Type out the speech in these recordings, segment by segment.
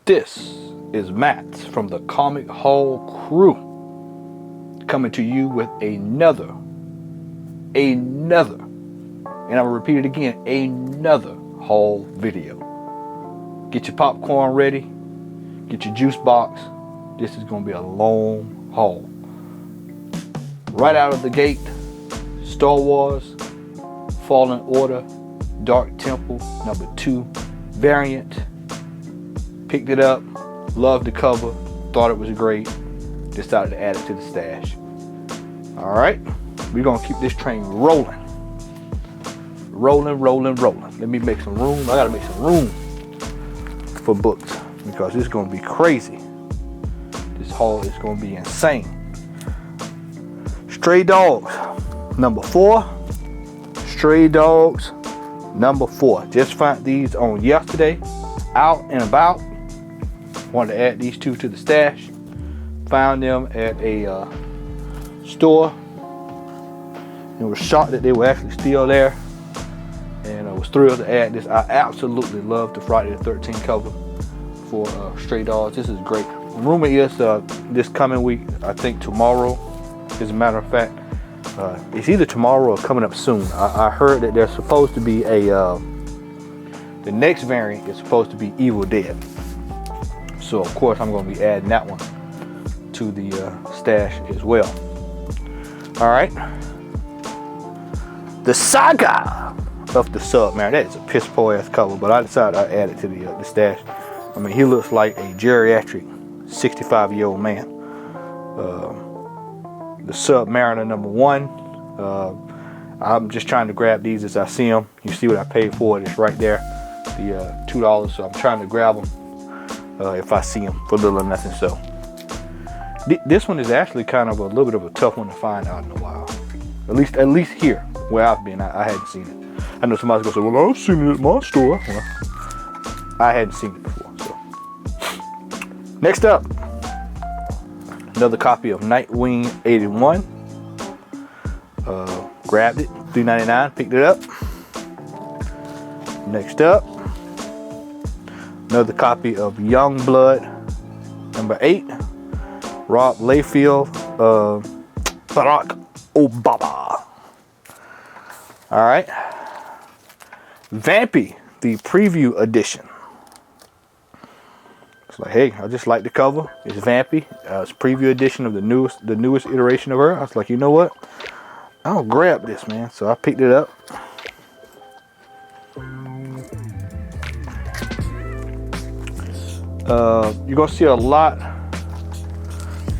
This is Matt from the Comic Haul crew, coming to you with another, and I'm gonna repeat it again, another haul video. Get your popcorn ready, get your juice box. This is gonna be a long haul. Right out of the gate, Star Wars Fallen Order Dark Temple #2 variant. Picked it up, loved the cover, thought it was great, decided to add it to the stash. All right, we're gonna keep this train rolling. Rolling. Let me make some room. I gotta make some room for books because this is gonna be crazy. This haul is gonna be insane. Stray Dogs #4. Stray Dogs #4. Just found these on yesterday, out and about. Wanted to add these two to the stash. Found them at a store and was shocked that they were actually still there. And I was thrilled to add this. I absolutely love the Friday the 13th cover for Stray Dogs. This is great. The rumor is this coming week, I think tomorrow, as a matter of fact, it's either tomorrow or coming up soon. I heard that there's supposed to be the next variant is supposed to be Evil Dead. So of course I'm going to be adding that one to the stash as well. All right, the Saga of the Submariner. That is a piss poor ass cover, but I decided I'd add it to the stash. I mean, he looks like a geriatric 65-year-old man. The Submariner #1. I'm just trying to grab these as I see them. You see what I paid for it. It's right there, the $2. So I'm trying to grab them if I see them for little or nothing. So this one is actually kind of a little bit of a tough one to find out in a while. At least here where I've been, I hadn't seen it. I know somebody's gonna say, "Well, I've seen it at my store." Well, I hadn't seen it before. So next up, another copy of Nightwing 81. Grabbed it, $3.99, picked it up. Next up, another copy of Youngblood #8. Rob Liefeld, Barack Obama. All right. Vampy, the preview edition. It's like, hey, I just like the cover. It's Vampy. It's preview edition of the newest iteration of her. I was like, you know what? I'll grab this, man. So I picked it up. You're gonna see a lot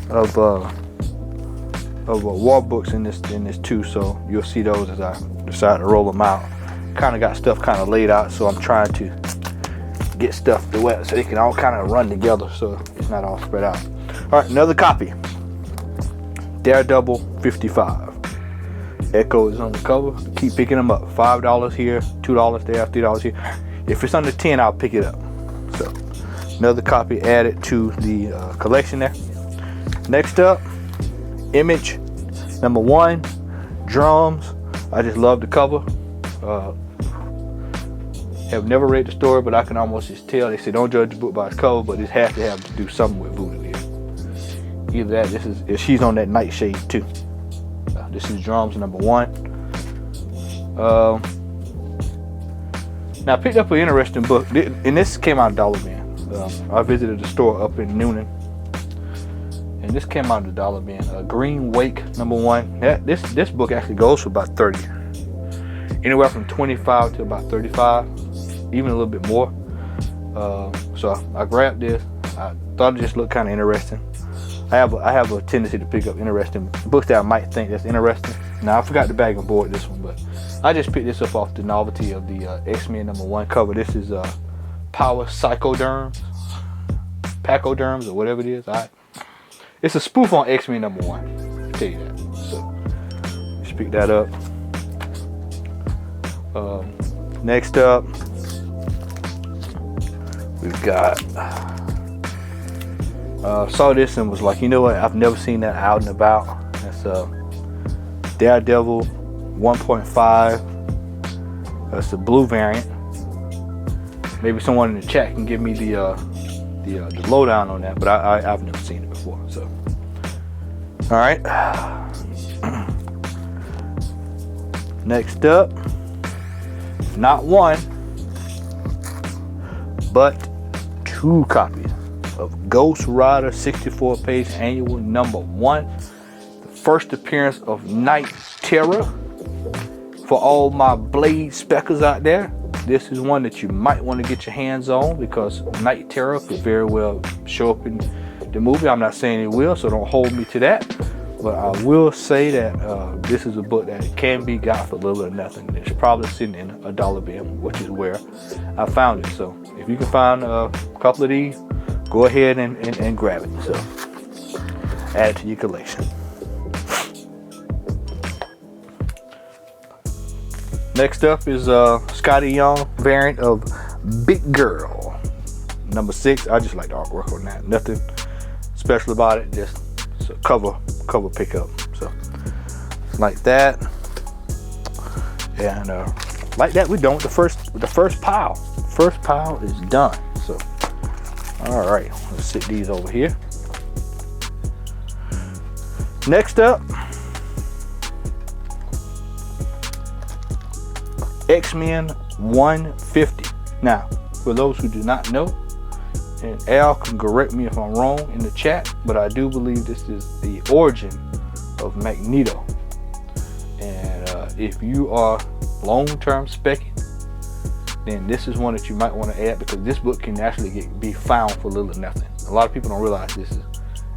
of war books in this too. So you'll see those as I decide to roll them out. Kind of got stuff kind of laid out, so I'm trying to get stuff to wet so they can all kind of run together, so it's not all spread out. All right, another copy. Daredevil 55. Echo is on the cover. Keep picking them up. $5 here, $2 there, $3 here. If it's under 10, I'll pick it up. So another copy added to the collection there. Next up, Image #1, Drums. I just love the cover. Have never read the story, but I can almost just tell. They say don't judge the book by its cover, but it has to have to do something with voodoo here. Either that, she's on that nightshade too. This is Drums #1. Now I picked up an interesting book, and this came out of Dollar Bin. I visited the store up in Noonan, and this came out of the Dollar Bin. Green Wake #1. This book actually goes for about 30, anywhere from 25 to about 35, even a little bit more. So I grabbed this. I thought it just looked kind of interesting. I have a tendency to pick up interesting books that I might think that's interesting. Now I forgot to bag and board this one, but I just picked this up off the novelty of the X-Men #1 cover. This is Power Pachyderms, or whatever it is. It's a spoof on X-Men #1. I'll tell you that. So just pick that up. Next up, we've got. Saw this and was like, you know what? I've never seen that out and about. That's Daredevil 1.5. That's the blue variant. Maybe someone in the chat can give me the the lowdown on that, but I've never seen it before. So, all right. Next up, not one, but 2 copies of Ghost Rider 64-page annual #1. The first appearance of Night Terror. For all my Blade speckers out there, this is one that you might want to get your hands on, because Night Terror could very well show up in the movie. I'm not saying it will, so don't hold me to that. But I will say that this is a book that can be got for little or nothing. It's probably sitting in a dollar bin, which is where I found it. So if you can find a couple of these, go ahead and grab it. So add it to your collection. Next up is Scotty Young variant of Big Girl, #6. I just like the artwork on that. Nothing special about it. Just a cover pickup. So like that, and like that, we're done with the first pile. First pile is done. So all right, let's sit these over here. Next up, X-Men 150. Now, for those who do not know, and Al can correct me if I'm wrong in the chat, but I do believe this is the origin of Magneto. And if you are long-term specking, then this is one that you might want to add, because this book can actually be found for little or nothing. A lot of people don't realize this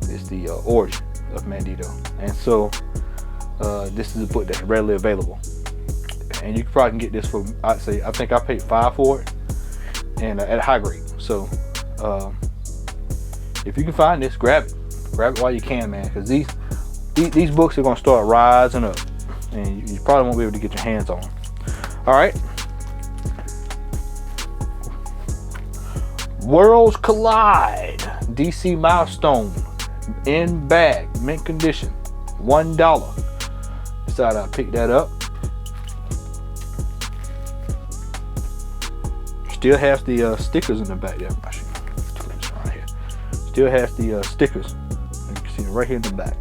is the origin of Magneto, and so this is a book that's readily available. And you probably can get this for, I think I paid $5 for it, and at a high grade. So if you can find this, grab it while you can, man, because these books are going to start rising up, and you probably won't be able to get your hands on them. All right, Worlds Collide DC Milestone in bag, mint condition, $1. Decided I picked that up. Still has the stickers in the back there. Right here. Still has the stickers. You can see it right here in the back.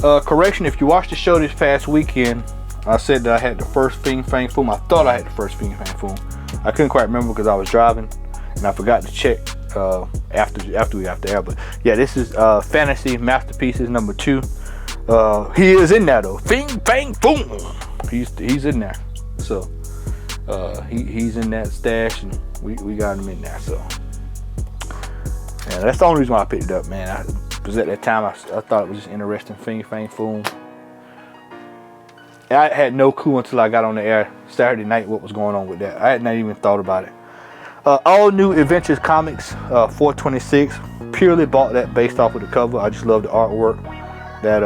So. Correction, if you watched the show this past weekend, I said that I had the first Fiend Fang Foom. I thought I had the first Fiend Fang Foom. I couldn't quite remember because I was driving, and I forgot to check after we got there. But yeah, this is Fantasy Masterpieces #2. He is in there though. Fiend Fang Foom. He's in there. So he's in that stash, and we got him in there. So yeah, that's the only reason why I picked it up, man. Because at that time I thought it was just interesting. Fiend Fang Foom. I had no clue until I got on the air Saturday night what was going on with that. I had not even thought about it. All New Adventures Comics 426. Purely bought that based off of the cover. I just love the artwork. That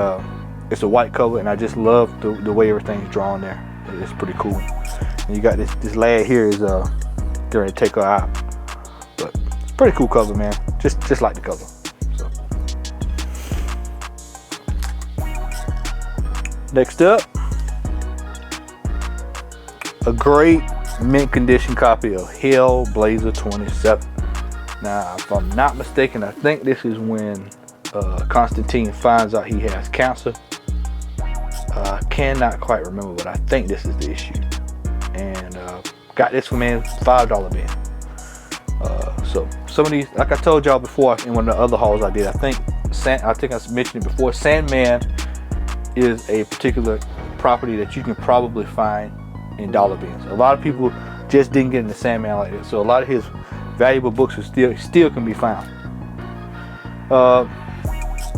it's a white cover, and I just love the way everything's drawn there. It's pretty cool. And you got this lad here is going to take her out, but it's a pretty cool cover, man. Just like the cover. So next up, a great mint condition copy of Hellblazer 27. Now, if I'm not mistaken, I think this is when Constantine finds out he has cancer. I cannot quite remember, but I think this is the issue. And got this one, man, $5 bin. So some of these, like I told y'all before in one of the other hauls I did, I think I mentioned it before, Sandman is a particular property that you can probably find in dollar bins. A lot of people just didn't get into Sandman like this, so a lot of his valuable books are still can be found.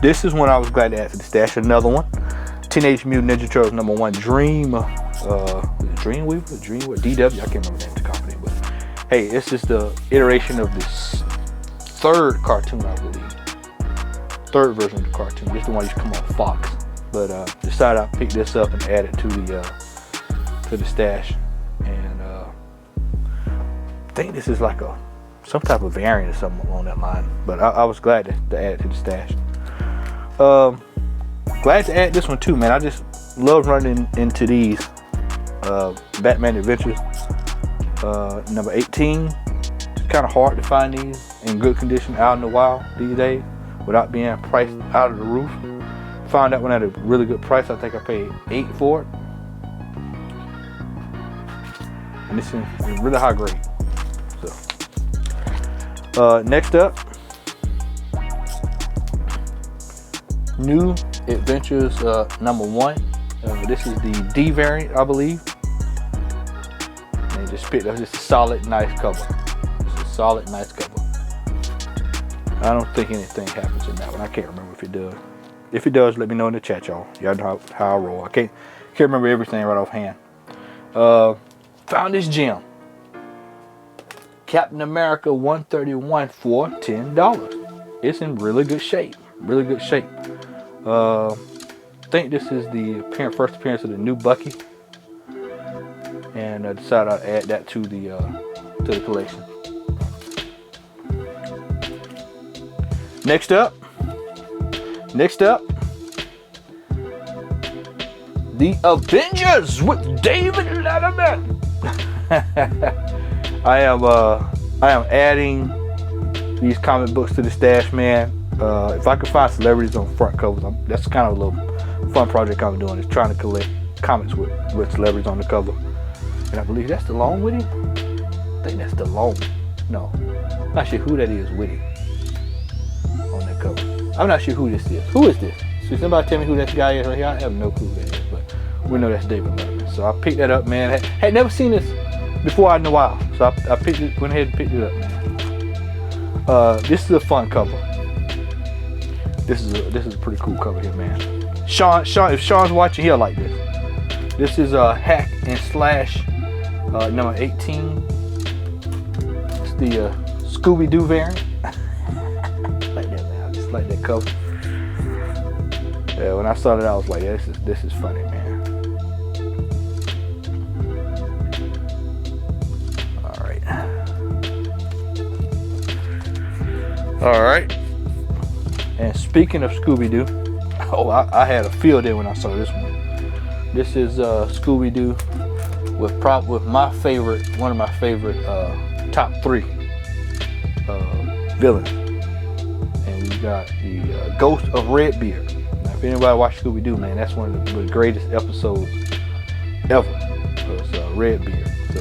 This is one I was glad to add to the stash. Another one, Teenage Mutant Ninja Turtles #1, Dreamweaver, DW. I can't remember the name of the company, but hey, this is the iteration of this third cartoon, I believe. Third version of the cartoon. This is the one used to come on Fox, but decided I picked this up and add it to the stash. And I think this is like some type of variant or something along that line. But I was glad to add it to the stash. Glad to add this one too, man. I just love running into these Batman Adventures number 18. It's kind of hard to find these in good condition out in the wild these days without being priced out of the roof. Found that one at a really good price. I think I paid $8 for it. And this is really high grade. So next up, New Adventures number 1. This is the D variant, I believe. And just picked up just a solid, nice cover. Just a solid, nice cover. I don't think anything happens in that one. I can't remember if it does. If it does, let me know in the chat, y'all. Y'all know how I roll. I can't remember everything right offhand. Found this gem. Captain America 131 for $10. It's in really good shape. Really good shape. I think this is the first appearance of the new Bucky, and I decided I'd add that to the collection. Next up, the Avengers with David Letterman. I am adding these comic books to the stash, man. If I could find celebrities on front covers, that's kind of a little fun project I'm doing, is trying to collect comics with celebrities on the cover. And I believe that's the long with him. I think that's the long. No, I'm not sure who that is with him on that cover. I'm not sure who this is. Who is this? So somebody tell me who that guy is right here. I have no clue who that is, but we know that's David Letterman. So I picked that up, man. Had never seen this before in a while, so I went ahead and picked it up, man. This is a fun cover. This is a pretty cool cover here, man. Sean, if Sean's watching, he'll like this. This is a Hack and Slash number 18. It's the Scooby-Doo variant. Like that, man. I just like that cover. Yeah, when I saw that, I was like, yeah, this is funny, man. All right. And speaking of Scooby-Doo, I had a field day when I saw this one. This is Scooby-Doo with my favorite, one of my favorite top 3 villains. And we got the Ghost of Redbeard. Now, if anybody watched Scooby-Doo, man, that's one of the greatest episodes ever. It's Redbeard. So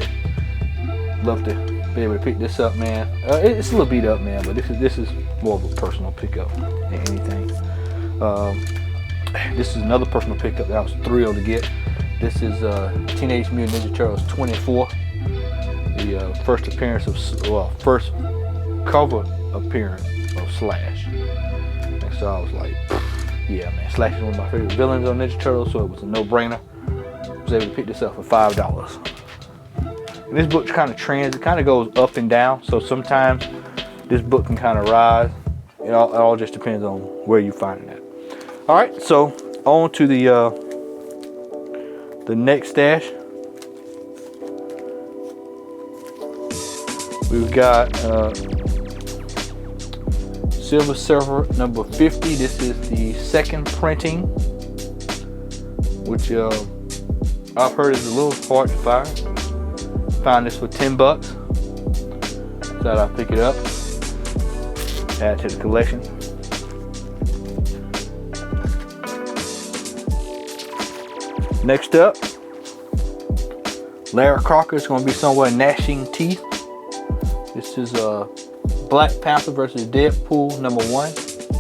love to be able to pick this up, man. It's a little beat up, man, but this is more of a personal pickup than anything. This is another personal pickup that I was thrilled to get. This is Teenage Mutant Ninja Turtles 24, the first cover appearance of Slash. And so I was like, yeah, man, Slash is one of my favorite villains on Ninja Turtles, so it was a no-brainer. I was able to pick this up for $5. And this book kind of it kind of goes up and down, so sometimes this book can kind of rise. It all just depends on where you find it at. All right, so on to the next stash. We've got Silver Surfer number 50. This is the second printing, which I've heard is a little hard to find. Found this for $10. Thought I'd pick it up, add to the collection. Next up, Larry Crocker is going to be somewhere gnashing teeth. This is Black Panther versus Deadpool number 1,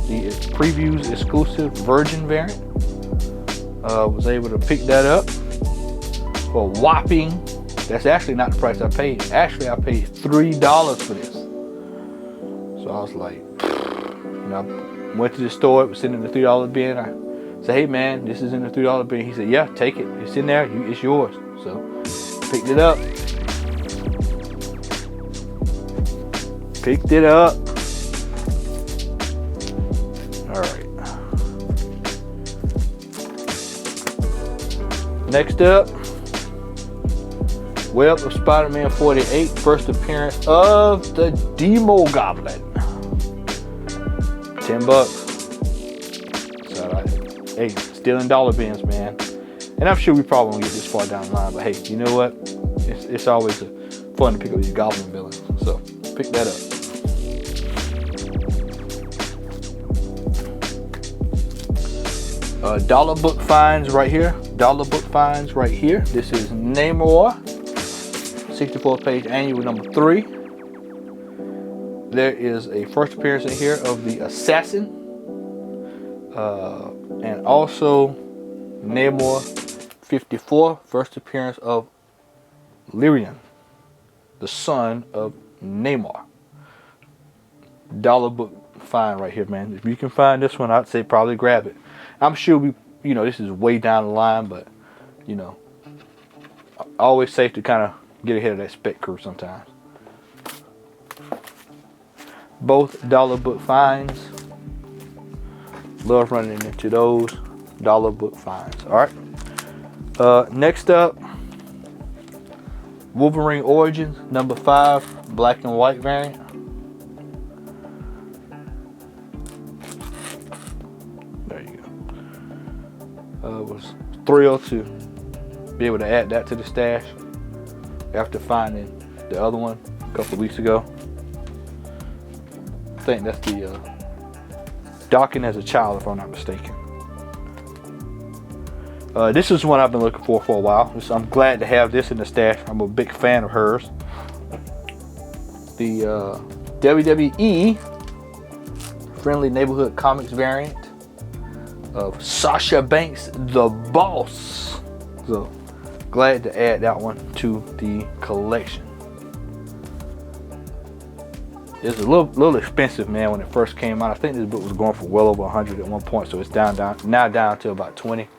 the previews exclusive Virgin variant. Was able to pick that up for a whopping. That's actually not the price I paid. Actually, I paid $3 for this. So I was like, I went to the store. It was sitting in the $3 bin. I said, hey man, this is in the $3 bin. He said, yeah, take it. It's in there. It's yours. So picked it up. Picked it up. All right. Next up, Web of Spider-Man 48, first appearance of the Demo Goblin. $10. So, hey, still in dollar bins, man. And I'm sure we probably won't get this far down the line, but hey, you know what? It's always fun to pick up these goblin villains. So pick that up. Dollar book finds right here. Dollar book finds right here. This is Namor, 64 page annual number 3. There is a first appearance in here of the Assassin, and also Namor 54, first appearance of Lyrian, the son of Namor. Dollar book find right here, man. If you can find this one, I'd say probably grab it. I'm sure this is way down the line, but always safe to kind of get ahead of that spec curve sometimes. Both dollar book finds. Love running into those dollar book finds. All right. Next up, Wolverine Origins number 5, black and white variant. There you go. Was thrilled to be able to add that to the stash after finding the other one a couple of weeks ago. I think that's the Docking as a Child, if I'm not mistaken. This is one I've been looking for a while. So I'm glad to have this in the stash. I'm a big fan of hers. The WWE Friendly Neighborhood Comics variant of Sasha Banks, the Boss. So glad to add that one to the collection. It's a little expensive, man, when it first came out. I think this book was going for well over 100 at one point, so it's now down to about 20.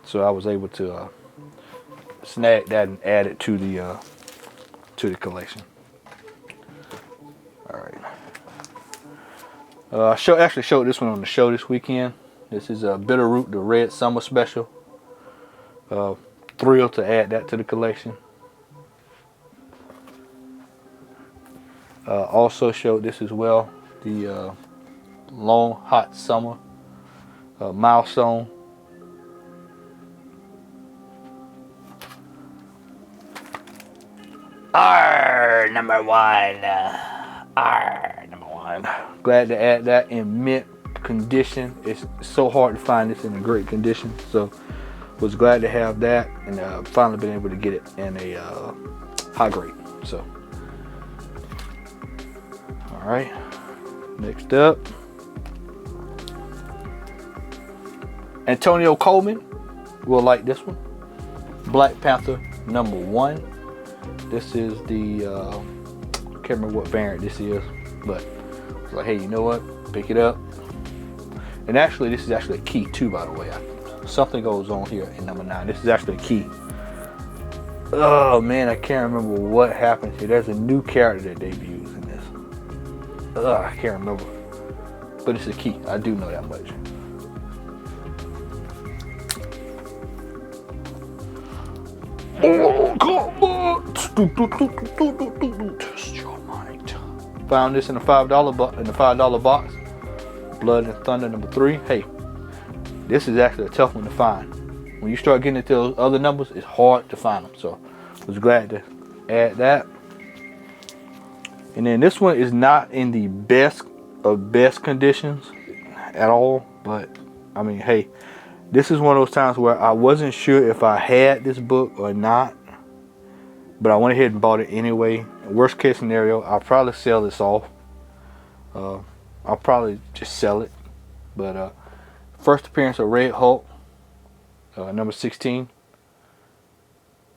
So I was able to snag that and add it to the collection. All right. I actually showed this one on the show this weekend. This is Bitterroot, the Red Summer Special. Thrilled to add that to the collection. Also showed this as well, the Long Hot Summer Milestone. Number one. Glad to add that in mint condition. It's so hard to find this in a great condition, so was glad to have that, and finally been able to get it in a high grade. So, all right. Next up, Antonio Coleman will like this one. Black Panther number 1. This is the I can't remember what variant this is, but I was like, hey, you know what? Pick it up. And actually, this is actually a key too, by the way. Something goes on here in number 9. This is actually a key. Oh man, I can't remember what happened here. There's a new character that debuts in this. I can't remember, but it's a key. I do know that much. Oh, come on! Test your mind. Found this in the $5 box. Blood and Thunder number 3. Hey, this is actually a tough one to find. When you start getting into those other numbers, it's hard to find them. So, I was glad to add that. And then this one is not in the best of best conditions at all, but I mean, hey, this is one of those times where I wasn't sure if I had this book or not, but I went ahead and bought it anyway. Worst case scenario, I'll probably sell this off. I'll probably just sell it. But first appearance of Red Hulk, number 16.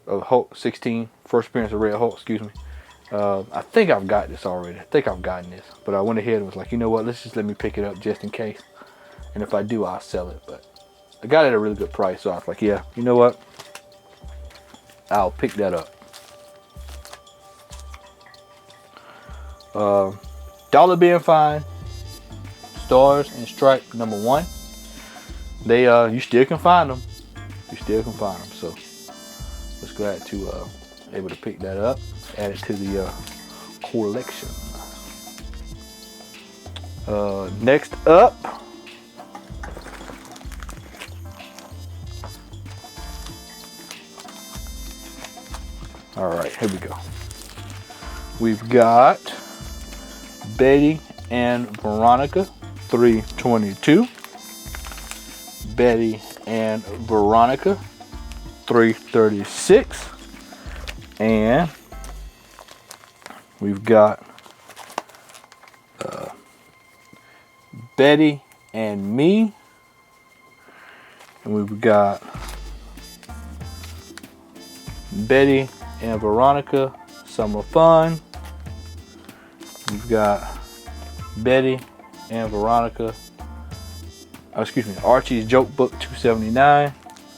Hulk 16. First appearance of Red Hulk, excuse me. I think I've got this already. I think I've gotten this. But I went ahead and was like, you know what, let's just let me pick it up just in case. And if I do, I'll sell it. But I got it at a really good price, so I was like, yeah, you know what, I'll pick that up. Dollar being fine. Stars and Stripes number 1. They you still can find them. You still can find them. So was glad to able to pick that up, add it to the collection. Next up, All right, here we go. We've got Betty and Veronica, $3.22. Betty and Veronica, $3.36. And we've got Betty and Me, and we've got Betty and Veronica, Summer Fun. We've got Betty and Veronica, Archie's Joke Book, $2.79.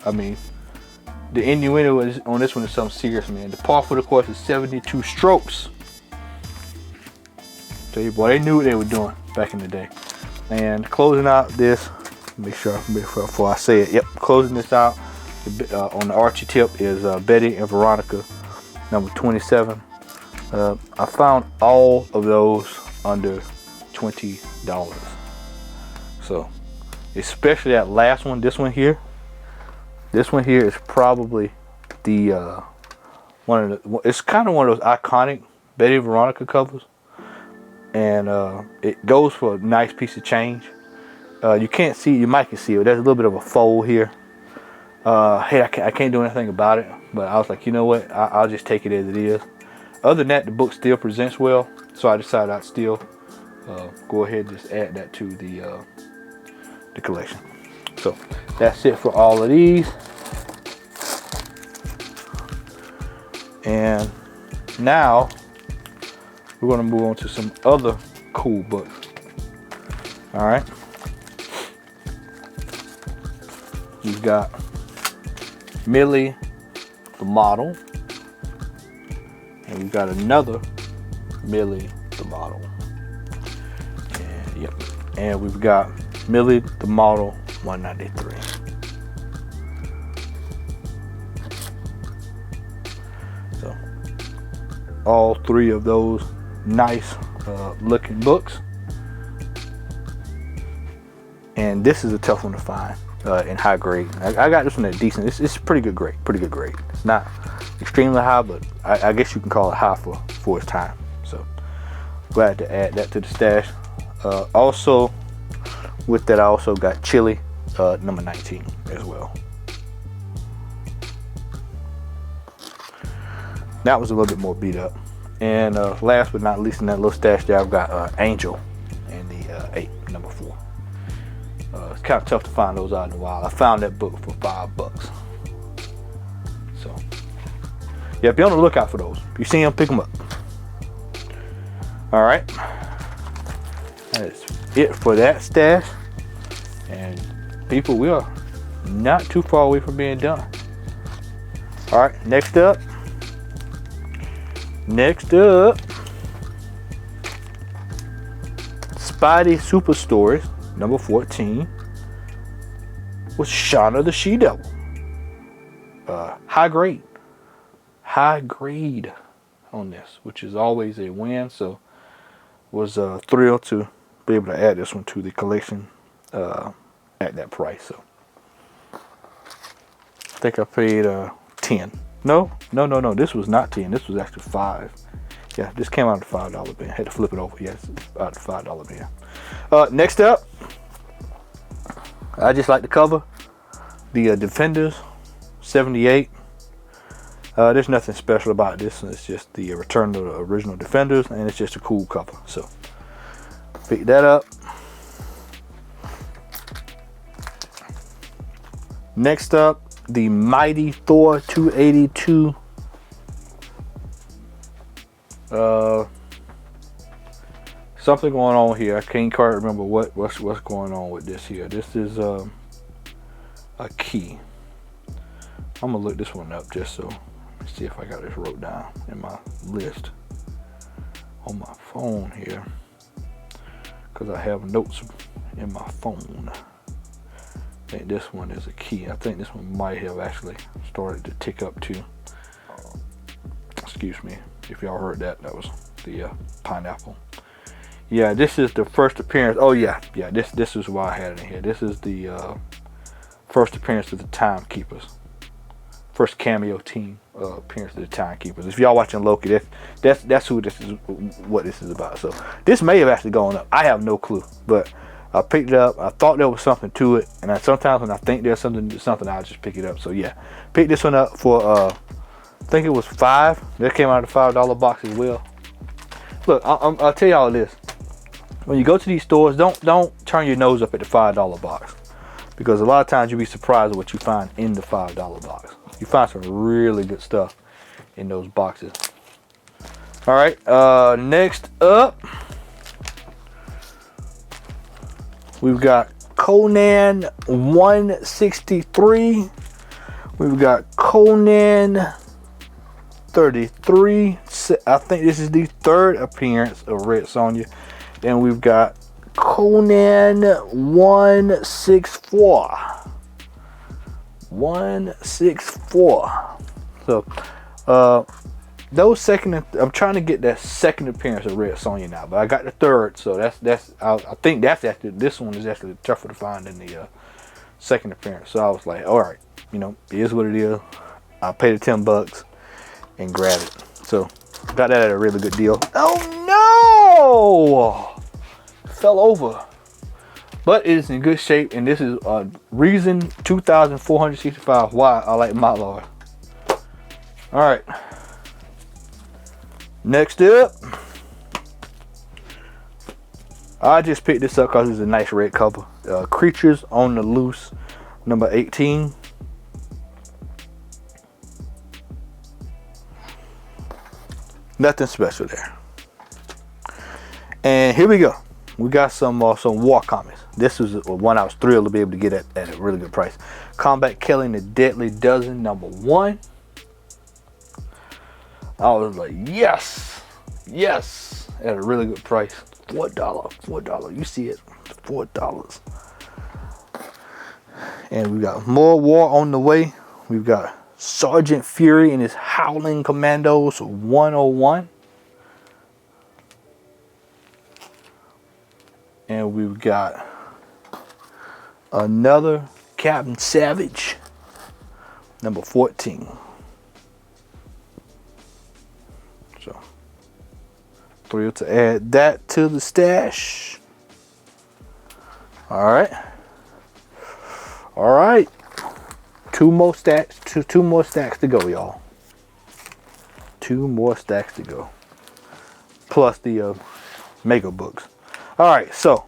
I mean, the innuendo on this one is something serious, man. The paw for the course is 72 strokes. Tell you, boy, they knew what they were doing back in the day. And closing out this, make sure before I say it. Yep, closing this out on the Archie tip is Betty and Veronica, number 27. I found all of those under $20. So, especially that last one, this one here. This one here is probably the it's kind of one of those iconic Betty and Veronica covers, and it goes for a nice piece of change. You can't see, you might can see it. There's a little bit of a fold here. Hey, I can't do anything about it, but I was like, you know what? I'll just take it as it is. Other than that, the book still presents well, so I decided I'd still go ahead and just add that to the collection. So that's it for all of these. And now we're going to move on to some other cool books. All right. We've got Millie the Model. And we've got another Millie the Model. And, yep. And we've got Millie the Model 193. So all three of those nice looking books. And this is a tough one to find in high grade. I got this one at decent. It's pretty good grade. It's not extremely high, but I guess you can call it high for its time. So glad to add that to the stash. Also with that, I also got Chili, number 19 as well. That was a little bit more beat up. And last but not least in that little stash there, I've got Angel and the 8, number 4. It's kind of tough to find those out in a while. I found that book for $5. So yeah, be on the lookout for those. If you see them, pick them up. All right, that's it for that stash. And people, we are not too far away from being done. All right, next up, Spidey Super Stories, number 14, was Shauna the She-Devil. High grade on this, which is always a win. So was thrilled to be able to add this one to the collection at that price. So I think I paid 10. No, this was not 10. This was actually 5. Yeah, this came out of the $5 bin. Had to flip it over. Yes, out of the $5 bin. Next up, I just like the cover. The Defenders 78. There's nothing special about this. It's just the return of the original Defenders, and it's just a cool cover. So pick that up. Next up, the Mighty Thor 282. Something going on here. I can't quite remember what's going on with this here. This is a key. I'm gonna look this one up just so. Let's see if I got this wrote down in my list on my phone here, because I have notes in my phone. I think this one is a key. I think this one might have actually started to tick up too. Excuse me if y'all heard that. That was the pineapple. Yeah, this is the first appearance. Oh yeah, this is why I had it in here. This is the first appearance of the Timekeepers. first cameo team appearance of the Timekeepers. If y'all watching Loki, that's who this is, what this is about. So this may have actually gone up. I have no clue, but I picked it up. I thought there was something to it, and sometimes when I think there's something, I'll just pick it up. So yeah, picked this one up for I think it was $5. That came out of the $5 box as well. Look, I'll tell y'all this: when you go to these stores, don't turn your nose up at the $5 box, because a lot of times you'll be surprised at what you find in the $5 box. You find some really good stuff in those boxes. All right, next up, we've got Conan 163. We've got Conan 33. I think this is the 3rd appearance of Red Sonja. And we've got Conan 164. 164. So those I'm trying to get that 2nd appearance of Red Sonja now, but I got the 3rd, so I think that's actually, this one is actually tougher to find than the 2nd appearance. So I was like, all right, you know, it is what it is. I'll pay the $10 and grab it. So got that at a really good deal. Oh no! Fell over. But it is in good shape, and this is reason 2,465 why I like my Lord. All right. Next up, I just picked this up because it's a nice red cover. Creatures on the Loose, number 18. Nothing special there. And here we go. We got some war comics. This was one I was thrilled to be able to get at a really good price. Combat Killing the Deadly Dozen, number 1. I was like, yes, yes, at a really good price. $4. You see it, $4. And we got more war on the way. We've got Sergeant Fury and his Howling Commandos 101. And we've got another Captain Savage, number 14. So, thrilled to add that to the stash. All right. All right. Two more stacks to go, y'all. 2 more stacks to go. Plus the mega books. All right, so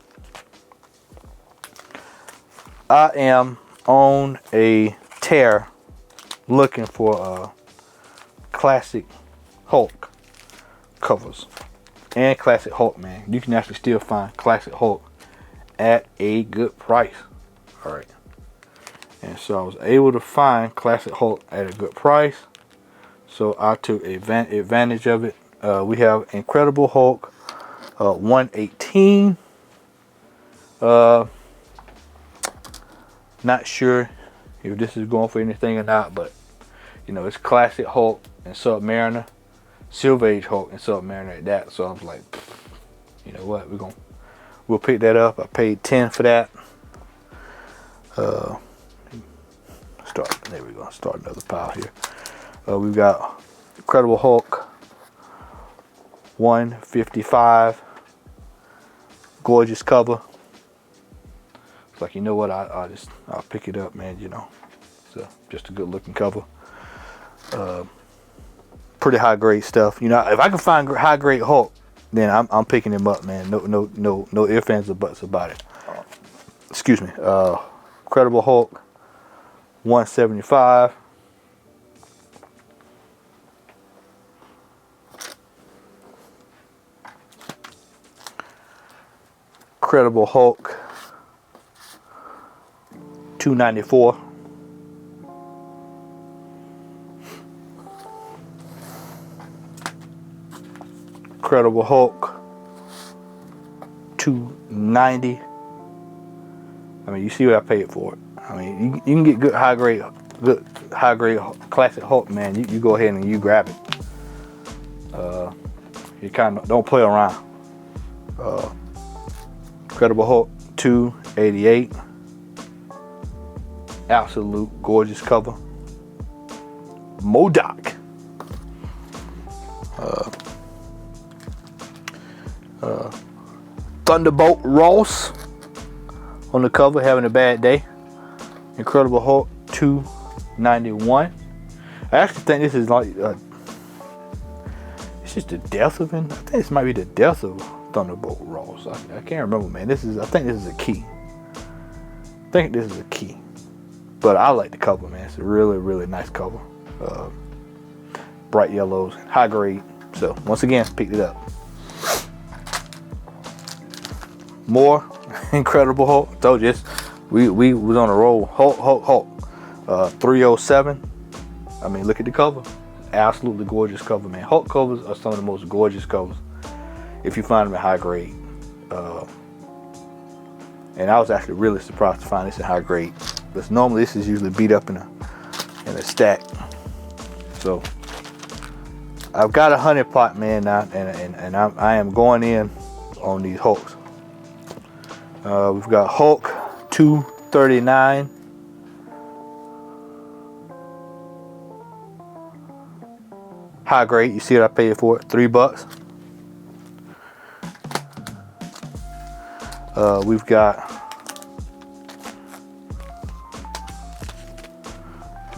I am on a tear looking for classic Hulk covers and classic Hulk, man. You can actually still find classic Hulk at a good price. All right, and so I was able to find classic Hulk at a good price, so I took advantage of it. We have Incredible Hulk 118. Not sure if this is going for anything or not, but you know, it's classic Hulk and Submariner, Silver Age Hulk and Submariner at that. So I was like, you know what, we'll pick that up. I paid 10 for that. There we go. Start another pile here. We've got Incredible Hulk 155. Gorgeous cover. It's like, you know what, I'll pick it up, man. You know, it's just a good looking cover. Pretty high grade stuff. You know, if I can find high grade Hulk, then I'm picking him up, man. No ifs, ands, or buts about it. Excuse me. Incredible Hulk 175. Incredible Hulk 294. Incredible Hulk 290. I mean, you see what I paid for it. I mean, you can get good high grade classic Hulk, man. You go ahead and you grab it. You kind of don't play around. Incredible Hulk 288. Absolute gorgeous cover. MODOK. Thunderbolt Ross on the cover, having a bad day. Incredible Hulk 291. I actually think this is like it's just the death of him. I think this might be the death of Thunderbolt Ross. I can't remember, man. I think this is a key. I think this is a key. But I like the cover, man. It's a really, really nice cover. Bright yellows, high grade. So once again, picked it up. More Incredible Hulk. Told you, we was on a roll. Hulk. 307. I mean, look at the cover. Absolutely gorgeous cover, man. Hulk covers are some of the most gorgeous covers if you find them in high grade. And I was actually really surprised to find this in high grade, because normally this is usually beat up in a stack. So I've got a 100 pot, man, now, and I am going in on these Hulks. We've got Hulk 239. High grade. You see what I paid for it? $3. We've got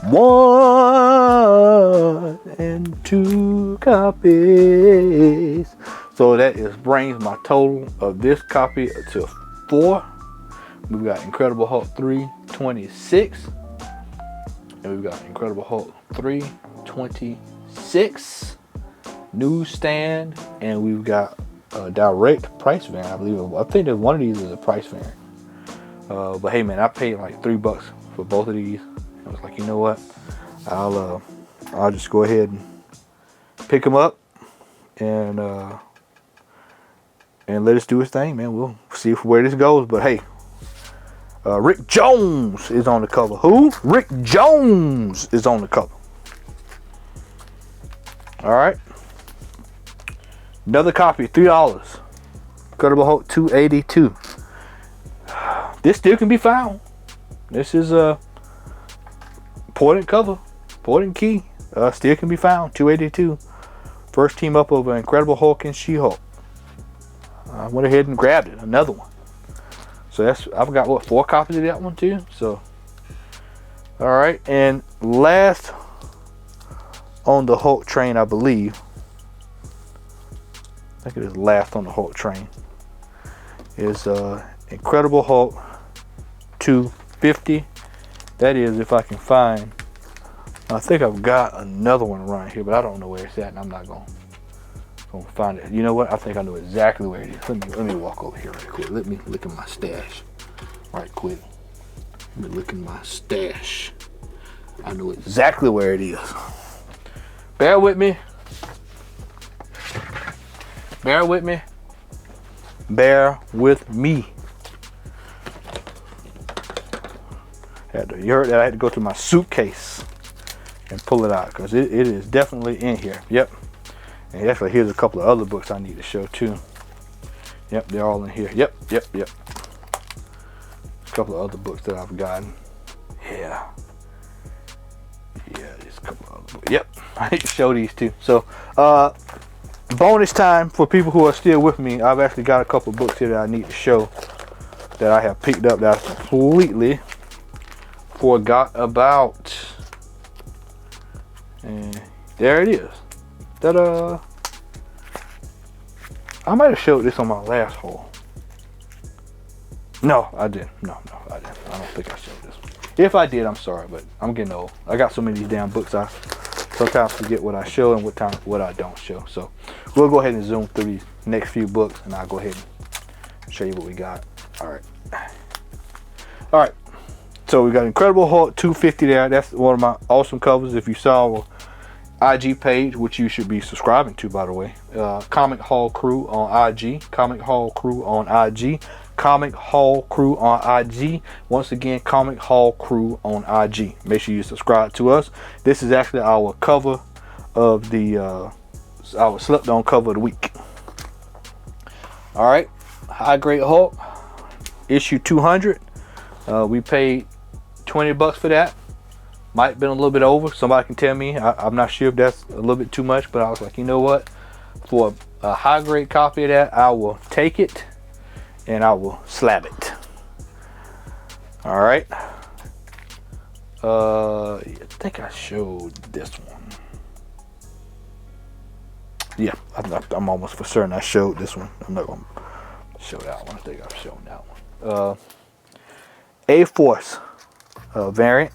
1 and 2 copies. So that brings my total of this copy to 4. We've got Incredible Hulk 326. And we've got Incredible Hulk 326. Newsstand. And we've got a direct price variant, I believe. I think that one of these is a price variant. But hey, man, I paid like $3 for both of these. I was like, you know what? I'll just go ahead and pick them up and let us do his thing, man. We'll see where this goes. But hey, Rick Jones is on the cover. Who? Rick Jones is on the cover. All right. Another copy, $3. Incredible Hulk 282. This still can be found. This is a important cover, important key. Still can be found. 282. First team up of Incredible Hulk and She-Hulk. I went ahead and grabbed it. Another one. So I've got what, 4 copies of that one too. So all right, and last on the Hulk train, I believe. I think it is last on the Hulk train. Is Incredible Hulk 250. That is, if I can find. I think I've got another one right here, but I don't know where it's at, and I'm not gonna find it. You know what? I think I know exactly where it is. Let me walk over here right quick. Let me look at my stash right quick. Let me look in my stash. I know exactly where it is. Bear with me. Bear with me. Bear with me. You heard that I had to go to my suitcase and pull it out, because it is definitely in here. Yep. And actually, here's a couple of other books I need to show too. Yep, they're all in here. Yep. A couple of other books that I've gotten. Yeah, just a couple of other books. Yep, I need to show these too. So, bonus time for people who are still with me. I've actually got a couple of books here that I need to show that I have picked up that I completely forgot about. And there it is. Ta-da! I might have showed this on my last haul. No, I didn't. No, I didn't. I don't think I showed this one. If I did, I'm sorry, but I'm getting old. I got so many of these damn books, I sometimes forget what I show and what I don't show. So we'll go ahead and zoom through these next few books, and I'll go ahead and show you what we got. All right. So we got Incredible Hulk 250 there. That's one of my awesome covers. If you saw IG page, which you should be subscribing to, by the way. Comic Hall Crew on IG. Comic Hall Crew on IG. Comic Hall Crew on IG. Once again, Comic Hall Crew on IG. Make sure you subscribe to us. This is actually our cover of the our slept on cover of the week. All right, High Grade Hulk, issue 200. We paid $20 for that. Might have been a little bit over. Somebody can tell me. I'm not sure if that's a little bit too much, but I was like, you know what? For a high grade copy of that, I will take it and I will slab it. All right. I think I showed this one. Yeah, I'm almost for certain I showed this one. I'm not gonna show that one. I think I've shown that one. A-Force variant.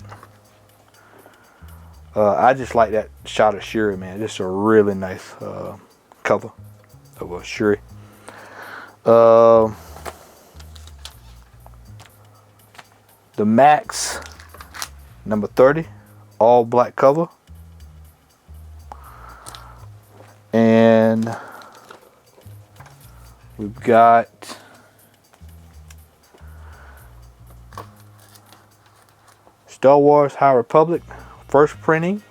I just like that shot of Shuri, man. Just a really nice cover of a Shuri. The Max number 30, all black cover. And we've got Star Wars High Republic first printing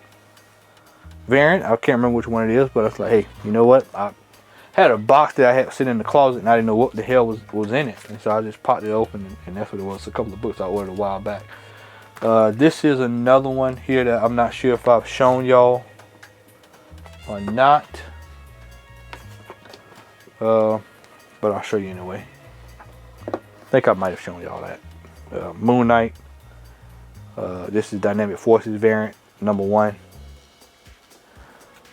variant. I can't remember which one it is, but I was like, hey, you know what? I had a box that I had sitting in the closet and I didn't know what the hell was in it. And so I just popped it open and that's what it was. A couple of books I ordered a while back. This is another one here that I'm not sure if I've shown y'all or not. But I'll show you anyway. I think I might have shown y'all that. Moon Knight. This is Dynamic Forces variant number 1.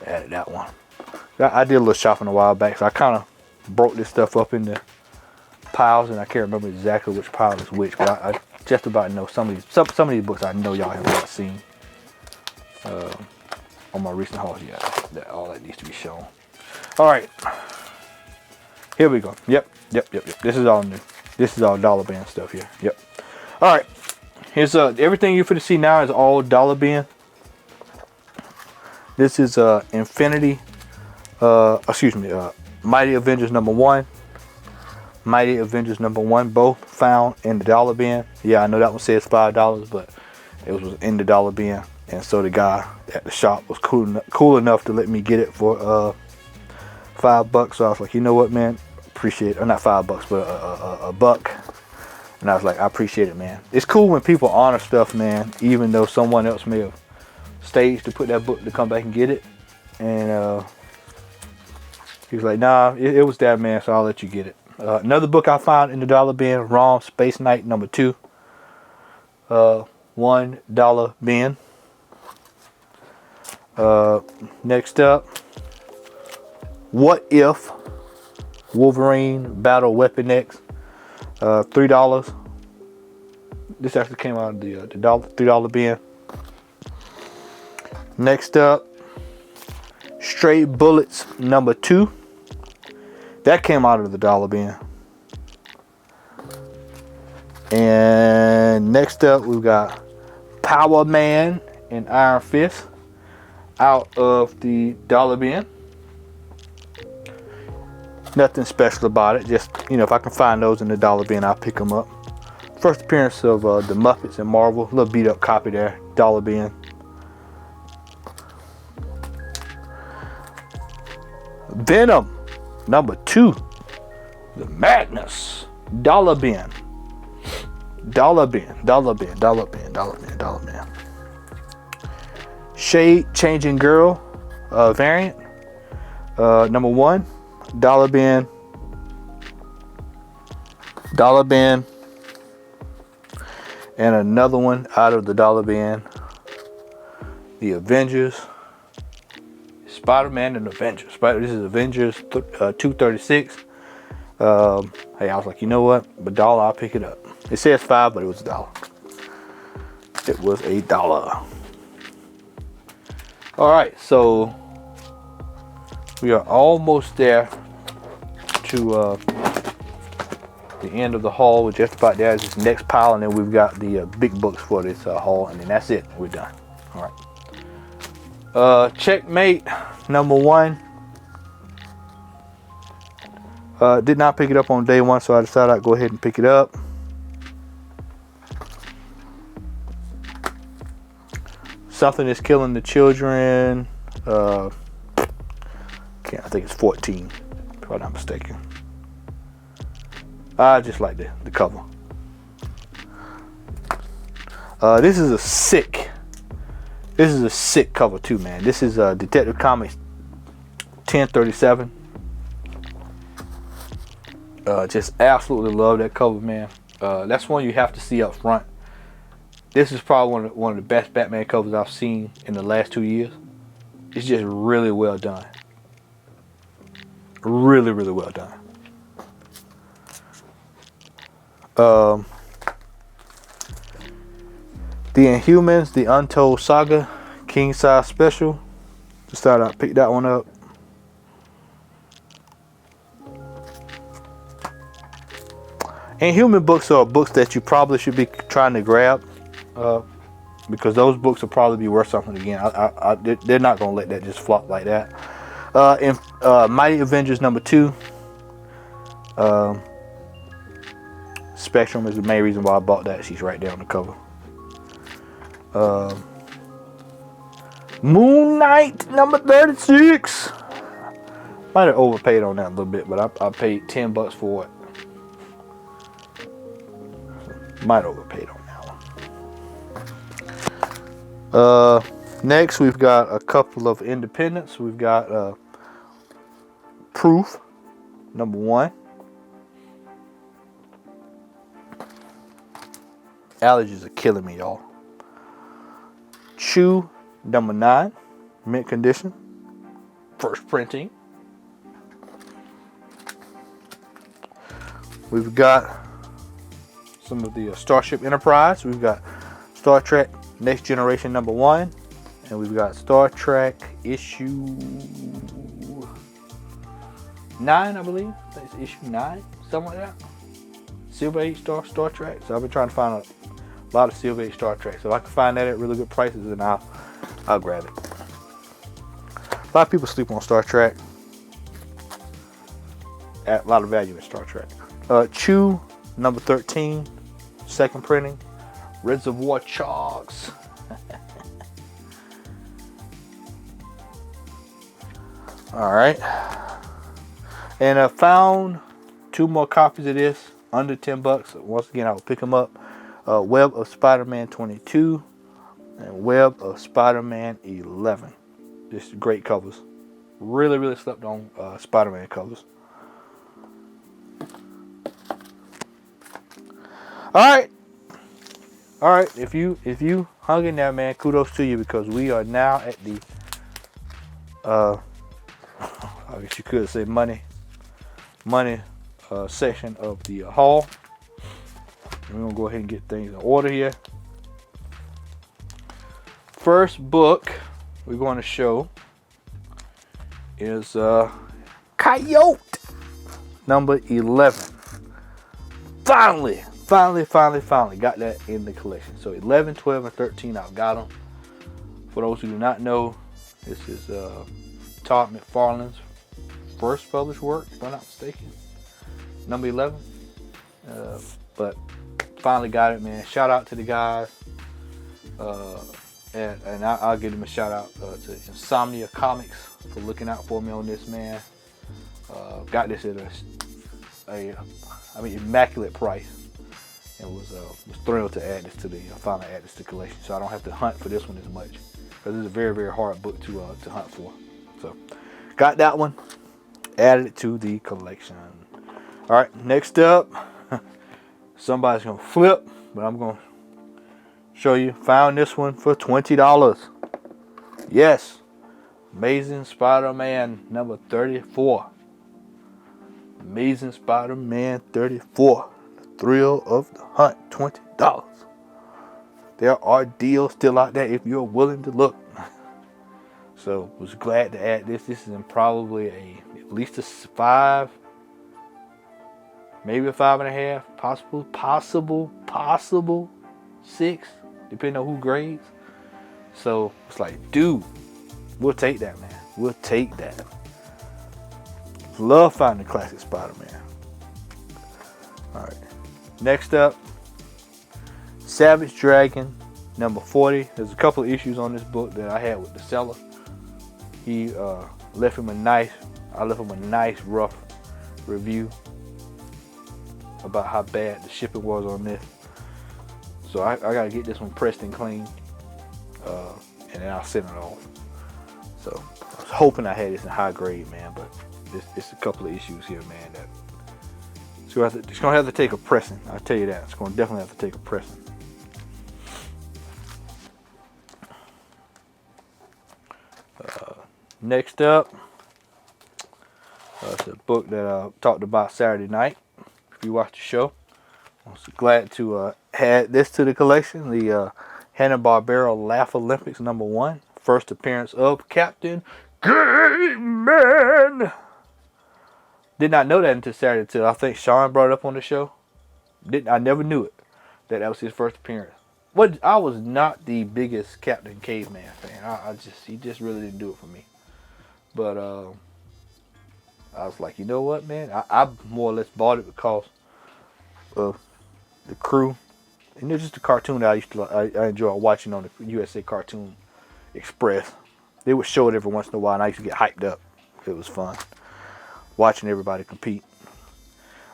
I added that one. I did a little shopping a while back, so I kind of broke this stuff up into piles, and I can't remember exactly which pile is which, but I just about know some of these books I know y'all have not seen on my recent hauls. Yeah, all that needs to be shown. All right, here we go. Yep. This is all new. This is all dollar bin stuff here. Yep. All right. Here's everything you're going to see now is all dollar bin. This is Mighty Avengers number 1. Mighty Avengers number 1, both found in the dollar bin. Yeah, I know that one says $5, but it was in the dollar bin, and so the guy at the shop was cool enough to let me get it for $5. So I was like, you know what, man, appreciate it. Or not $5, but a buck. And I was like, I appreciate it, man. It's cool when people honor stuff, man, even though someone else may have staged to put that book to come back and get it. And he was like, nah, it was that, man, so I'll let you get it. Another book I found in the dollar bin, Rom Space Knight number 2. $1 bin. Next up, What If Wolverine Battle Weapon X. $3. This actually came out of the $3 bin. Next up, Straight Bullets number 2. That came out of the dollar bin. And next up, we've got Power Man and Iron Fist out of the dollar bin. Nothing special about it. Just, you know, if I can find those in the dollar bin, I'll pick them up. First appearance of the Muppets and Marvel. A little beat up copy there. Dollar bin. Venom number 2. The Madness. Dollar bin. Dollar bin. Dollar bin. Dollar bin. Dollar bin. Dollar bin. Shade Changing Girl variant. Number 1. Dollar bin. Dollar bin. And another one out of the dollar bin. The Avengers. Spider-Man and Avengers. This is Avengers 236. Hey, I was like, you know what? $1, I'll pick it up. It says $5, but it was $1. It was $1. All right, so we are almost there to the end of the haul. We're just about there. This next pile, and then we've got the big books for this haul, and then that's it. We're done. All right. Checkmate number 1. Did not pick it up on day 1, so I decided I'd go ahead and pick it up. Something is Killing the Children. I think it's 14, if I'm not mistaken. I just like the cover. This is a sick This is a sick cover too, man. This is Detective Comics 1037. Just absolutely love that cover, man. That's one you have to see up front. This is probably one of the best Batman covers I've seen in the last 2 years. It's just really well done. Really, really well done. The Inhumans, The Untold Saga, King Size Special. Decided I'd pick that one up. Inhuman books are books that you probably should be trying to grab, because those books will probably be worth something again. They're not going to let that just flop like that. Mighty Avengers #2. Spectrum is the main reason why I bought that. She's right there on the cover. Moon Knight #36. Might have overpaid on that a little bit, but I paid $10 for it. Might have overpaid on that one. Next, we've got a couple of independents. We've got Proof #1. Allergies are killing me, y'all. Chew #9, mint condition, first printing. We've got some of the Starship Enterprise. We've got Star Trek Next Generation #1, and we've got Star Trek issue 9, I believe. That's issue 9, something like that. Silver Age Star Trek. So I've been trying to find a lot of Silver Age Star Trek. So if I can find that at really good prices, then I'll grab it. A lot of people sleep on Star Trek. A lot of value in Star Trek. Chew #13, second printing. Reservoir Dogs. All right. And I found 2 more copies of this under $10. Once again, I will pick them up. Web of Spider-Man 22 and Web of Spider-Man 11. Just great covers. Really, really slept on Spider-Man covers. All right. If you hung in there, man, kudos to you, because we are now at the I guess you could say money section of the haul. We're gonna go ahead and get things in order here. First book we're going to show is Coyote #11. Finally got that in the collection. So 11, 12, and 13, I've got them. For those who do not know, this is Todd McFarlane's first published work, if I'm not mistaken. Number 11. But finally got it, man. Shout out to the guys. And I'll give them a shout out to Insomnia Comics for looking out for me on this, man. Got this at a immaculate price, and was thrilled to finally add this to the collection, so I don't have to hunt for this one as much, because it's a very, very hard book to hunt for. So got that one, added it to the collection. All right, next up, somebody's gonna flip, but I'm gonna show you. Found this one for $20. Yes, Amazing Spider-Man #34. Amazing Spider-Man 34. The thrill of the hunt, $20. There are deals still out there if you're willing to look. So was glad to add this. This is in probably at least a 5, maybe a 5.5, possible 6, depending on who grades. So it's like, dude, we'll take that, man. We'll take that. Love finding classic Spider-Man. All right. Next up, Savage Dragon #40. There's a couple of issues on this book that I had with the seller. He left him a nice rough review about how bad the shipping was on this. So I gotta get this one pressed and clean, and and I'll send it off. So I was hoping I had this in high grade, man, but it's a couple of issues here, man, that it's gonna have to take a pressing. I'll tell you that. It's gonna definitely have to take a pressing. Next up, it's a book that I talked about Saturday night. If you watched the show, I'm so glad to add this to the collection. The Hanna-Barbera Laugh Olympics #1. First appearance of Captain Caveman. Did not know that until Saturday, until I think Sean brought it up on the show. I never knew it, that was his first appearance. I was not the biggest Captain Caveman fan. He just really didn't do it for me. But I was like, you know what, man? I more or less bought it because of the crew. And it's just a cartoon that I enjoy watching on the USA Cartoon Express. They would show it every once in a while, and I used to get hyped up. It was fun watching everybody compete.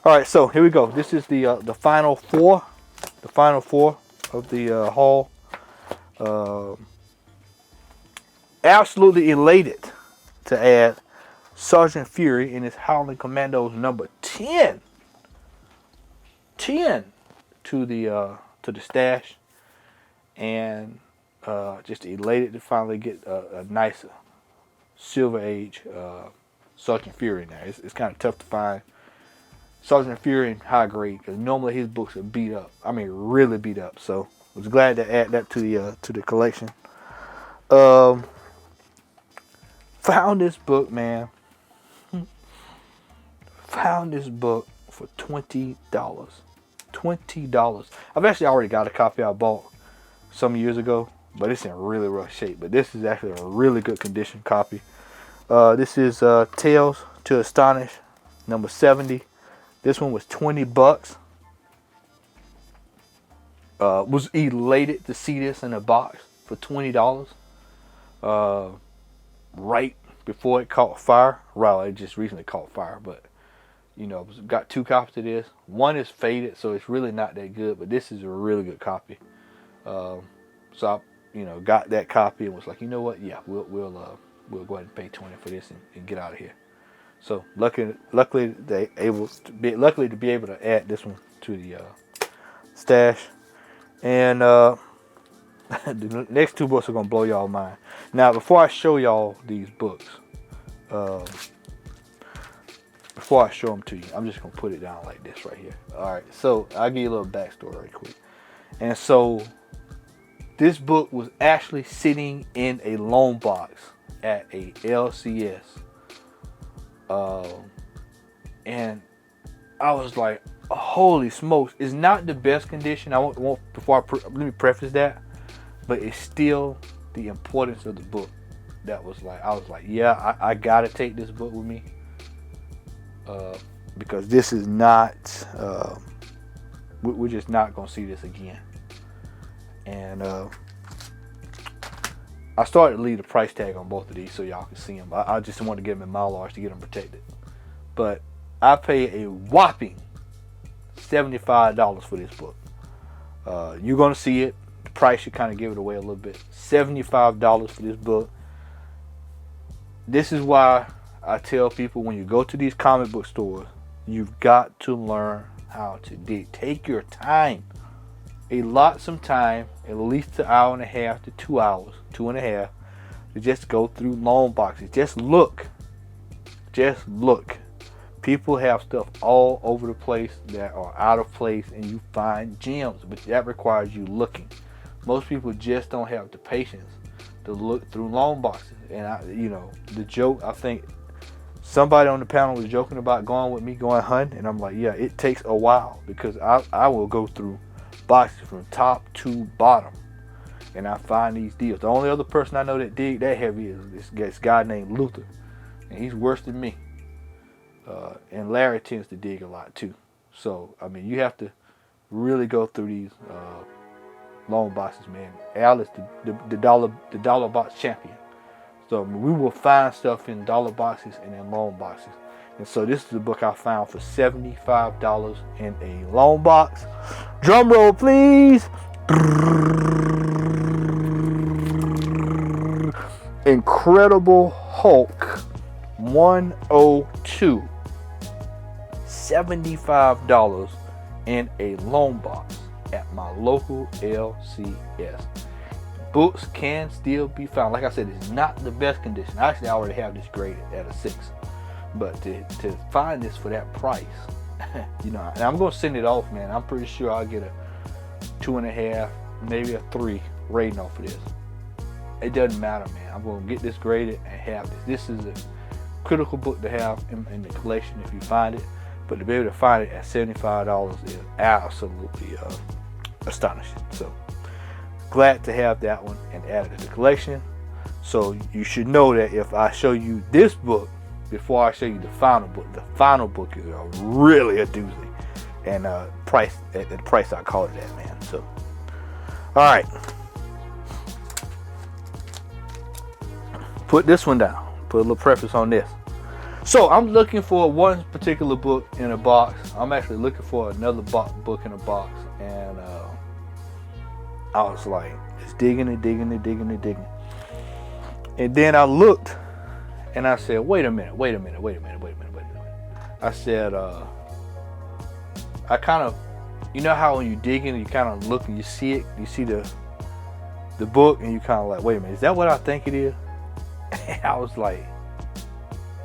All right, so here we go. This is the final four. The final four of the haul. Absolutely elated to add Sergeant Fury in his Howling Commandos #10 to the stash, and just elated to finally get a nice Silver Age Sergeant Fury in there. It's kind of tough to find Sergeant Fury in high grade because normally his books are beat up. I mean, really beat up. So I was glad to add that to the collection. Found this book, man. Found this book for $20. $20. I've actually already got a copy I bought some years ago, but it's in really rough shape. But this is actually a really good condition copy. This is Tales to Astonish #70. This one was $20. Was elated to see this in a box for $20. Right before it caught fire. Well, it just recently caught fire, but you know, got 2 copies of this. One is faded, so it's really not that good, but this is a really good copy. So I, got that copy and was like, you know what? Yeah, we'll go ahead and pay $20 for this and get out of here. So luckily to be able to add this one to the stash. And the next 2 books are gonna blow y'all mind. Now, before I show y'all these books, before I show them to you, I'm just gonna put it down like this right here. All right. So I'll give you a little backstory right quick. And so this book was actually sitting in a loan box at a LCS. And I was like, holy smokes! It's not the best condition. Let me preface that, but it's still the importance of the book. I was like, yeah, I gotta take this book with me, because this is not. We're just not gonna see this again. And I started to leave the price tag on both of these so y'all can see them. I just wanted to get them in Mylarge to get them protected. But I paid a whopping $75 for this book. You're going to see it. The price should kind of give it away a little bit. $75 for this book. This is why I tell people, when you go to these comic book stores, you've got to learn how to dig. Take your time. Allot some time, at least an hour and a half to 2 hours, 2.5, to just go through loan boxes. Just look. People have stuff all over the place that are out of place, and you find gems, but that requires you looking. Most people just don't have the patience to look through loan boxes. And the joke, I think somebody on the panel was joking about going hunting, and I'm like, yeah, it takes a while, because I will go through boxes from top to bottom, and I find these deals. The only other person I know that dig that heavy is this guy named Luther, and he's worse than me. And Larry tends to dig a lot too. So I mean, you have to really go through these loan boxes, man. Al is the dollar box champion. So we will find stuff in dollar boxes and in loan boxes. And so this is the book I found for $75 in a loan box. Drum roll, please. Incredible Hulk 102. $75 in a loan box at my local LCS. Books can still be found. Like I said, it's not the best condition. Actually, I already have this graded at a 6. But to find this for that price, you know, and I'm going to send it off, man. I'm pretty sure I'll get a 2.5, maybe a 3 rating off of this. It doesn't matter, man. I'm going to get this graded and have this. This is a critical book to have in the collection if you find it. But to be able to find it at $75 is absolutely astonishing. So glad to have that one and add it to the collection. So you should know that if I show you this book before I show you the final book is really a doozy. And price at the price I called it at, man. So all right. Put this one down. Put a little preface on this. So I'm looking for one particular book in a box. I'm actually looking for another book in a box, and I was like, just digging. And then I looked, and I said, wait a minute. I said, I kind of, you know how when you digging, you kind of look and you see it, you see the book, and you kind of like, wait a minute, is that what I think it is? And I was like,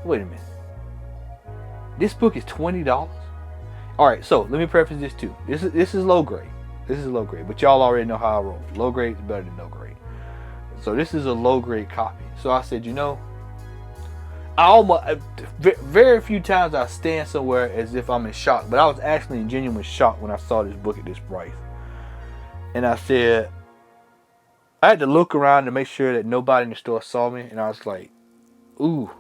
wait a minute. This book is $20. All right, so let me preface this too. This is low grade. This is low grade, but y'all already know how I roll. Low grade is better than no grade. So this is a low grade copy. So I said, you know, I almost very few times I stand somewhere as if I'm in shock, but I was actually in genuine shock when I saw this book at this price. And I said, I had to look around to make sure that nobody in the store saw me, and I was like, ooh.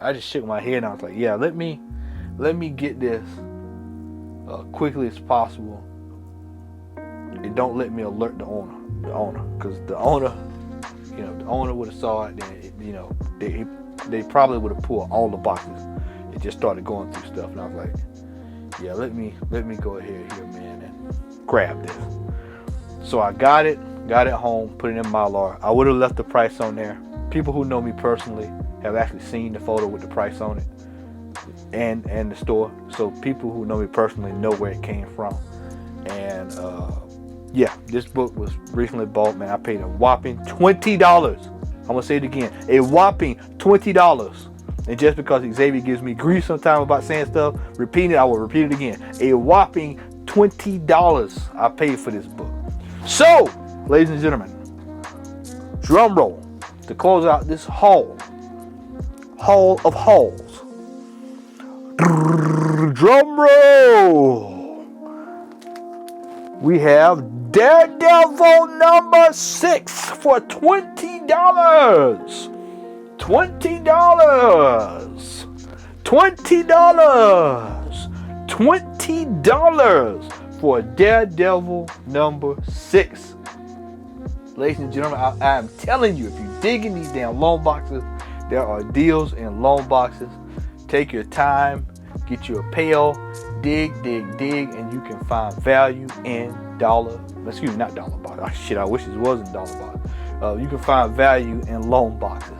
I just shook my head and I was like, yeah, let me get this quickly as possible, and don't let me alert the owner, because the owner would have saw it, then you know, they probably would have pulled all the boxes and just started going through stuff. And I was like, yeah, let me go ahead here, man, and grab this. So I got it home, put it in Mylar. I would have left the price on there. People who know me personally have actually seen the photo with the price on it and the store. So people who know me personally know where it came from. And yeah, this book was recently bought, man. I paid a whopping $20. I'm gonna say it again, a whopping $20. And just because Xavier gives me grief sometimes about saying stuff, repeating it, I will repeat it again. A whopping $20 I paid for this book. So, ladies and gentlemen, drum roll to close out this haul of hauls. Drum roll. We have Daredevil number 6 for $20. $20. $20 for Daredevil number 6. Ladies and gentlemen, I am telling you, if you dig in these damn loan boxes, there are deals in loan boxes. Take your time, get you a pail, dig, and you can find value in not dollar box. Oh, shit, I wish it was in dollar box. You can find value in loan boxes.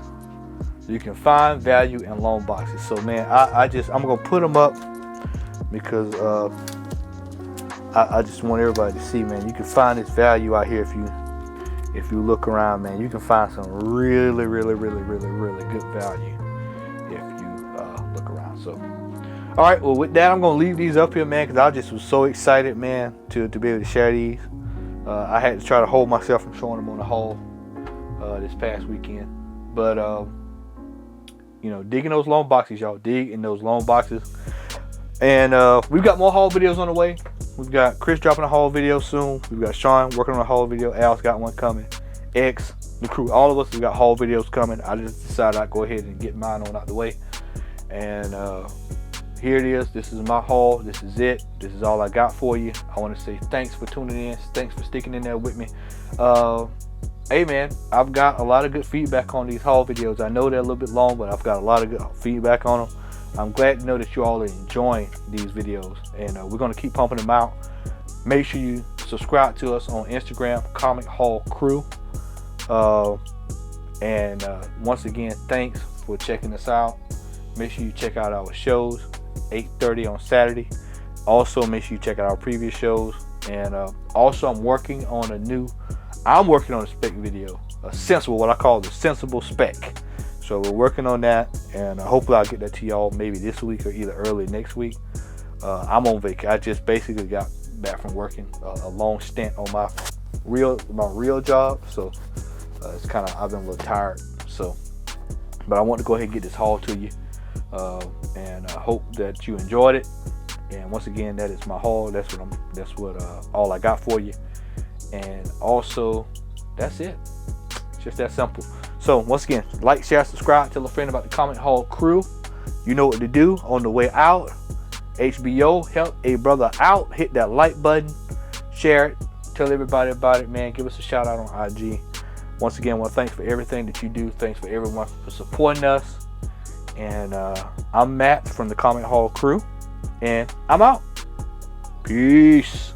So man, I'm gonna put them up because I just want everybody to see, man. You can find this value out here if you look around, man. You can find some really good value if you look around. So, all right. Well, with that, I'm gonna leave these up here, man, because I just was so excited, man, to be able to share these. I had to try to hold myself from showing them on the haul this past weekend, but you know, dig in those loan boxes, y'all. Dig in those loan boxes, and we've got more haul videos on the way. We've got Chris dropping a haul video soon. We've got Sean working on a haul video. Al's got one coming. X, the crew, all of us, we got haul videos coming. I just decided I'd go ahead and get mine on out the way. And here it is. This is my haul. This is it. This is all I got for you. I want to say thanks for tuning in. Thanks for sticking in there with me. Hey man, I've got a lot of good feedback on these haul videos. I know they're a little bit long, but I've got a lot of good feedback on them. I'm glad to know that you all are enjoying these videos, and we're going to keep pumping them out. Make sure you subscribe to us on Instagram, Comic Haul Crew. And once again, thanks for checking us out. Make sure you check out our shows, 8:30 on Saturday. Also, make sure you check out our previous shows. And also, I'm working on a spec video, a sensible, what I call the sensible spec. So we're working on that, and hopefully I'll get that to y'all maybe this week or either early next week. I'm on vacation. I just basically got back from working a long stint on my real job, so it's kind of, I've been a little tired. So, but I want to go ahead and get this haul to you, and I hope that you enjoyed it. And once again, that is my haul. That's what all I got for you. And also, that's it. Just that simple. So once again, like, share, subscribe, tell a friend about the Comment Hall crew. You know what to do. On the way out, HBO, help a brother out. Hit that like button, share it, tell everybody about it, man. Give us a shout out on IG. Once again, well, thanks for everything that you do. Thanks for everyone for supporting us. And I'm Matt from the Comment Hall crew, and I'm out. Peace.